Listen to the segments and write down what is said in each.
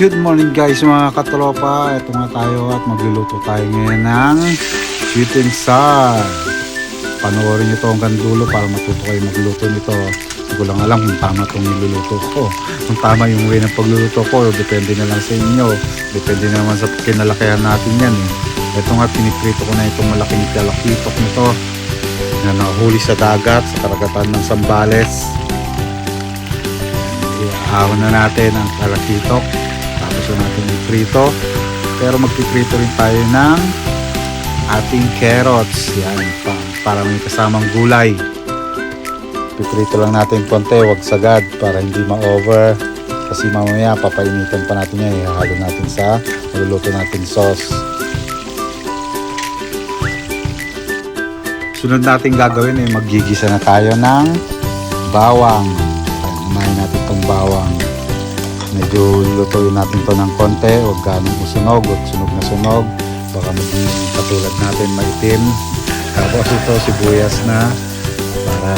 Good morning guys mga katropa. Ito nga tayo at magluluto tayo ngayon ng sweet and sour. Panoorin nyo ito hanggang dulo para matuto kayo magluto nito. Hindi ko lang alam kung tama itong niluluto ko. Kung tama yung way ng pagluluto ko, depende na lang sa inyo. Depende na naman sa kinalakihan natin yan eh. Ito nga piniprito ko na itong malaking talakitok nito na nahuli sa dagat sa karagatan ng Zambales. Iahon na natin ang talakitok. Tapos na natin iprito. Pero magpiprito rin tayo ng ating carrots. Yan, para may kasamang gulay. Piprito lang natin konti, wag sagad para hindi ma-over. Kasi mamaya papainitan pa natin yan. Ihahalo natin sa maluluto natin sauce. Sunod natin gagawin ay maggigisa na tayo ng bawang. Unahin natin itong bawang. Medyo lutuin natin to ng konti. Huwag ganong usunog. Huwag sunog na sunog. Baka maging katulad natin maitim. Tapos ito sibuyas na para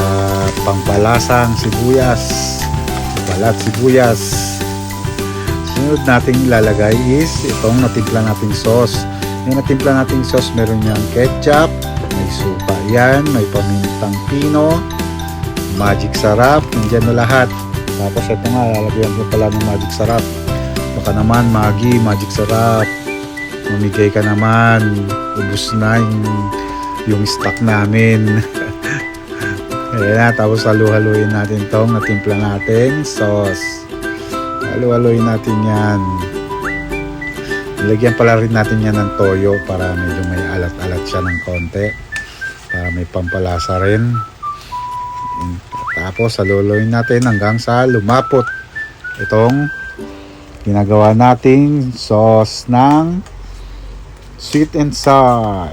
pampalasang sibuyas. Balat sibuyas. Sunod natin ilalagay is itong natimpla nating sauce. Yung natimpla nating sauce meron niyang ketchup. May suka yan. May pamintang pino. Magic sarap. Nandiyan na lahat. Tapos ito nga, lalagyan ko pala ng magic sarap. Baka naman, Maggi, magic sarap. Mamigay ka naman. Ubus na yung stock namin. Ayan na, tapos halu-haluin natin itong natimpla natin sauce. Halu-haluin natin yan. Ilagyan pala rin natin yan ng toyo para medyo may alat-alat siya ng konti. Para may pampalasa rin. Tapos haluloyin natin hanggang sa lumapot itong ginagawa nating sauce ng sweet and sour.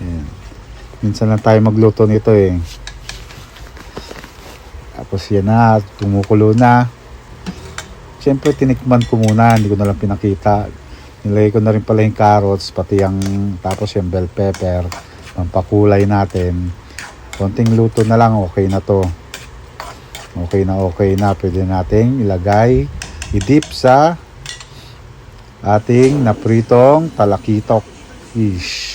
Ayan. Minsan lang tayo magluto nito eh. Tapos yan na, tumukulo na. Siyempre tinikman ko muna, hindi ko na lang pinakita. Nilagay ko na rin pala yung carrots, pati yung tapos yung bell pepper, pampakulay natin. Konting luto na lang, okay na to. Okay na. Pwede nating ilagay, i-dip sa ating napritong talakitok fish.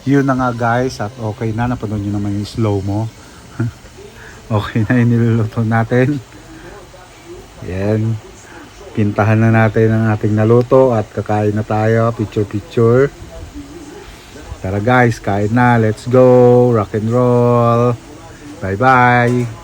Yun na nga guys, at okay na, napanood nyo naman yung slow mo. Okay na yung niluluto natin. Yan, pintahan na natin ang ating naluto at kakain na tayo, picture. Tara guys, kain na, let's go, rock and roll, bye bye.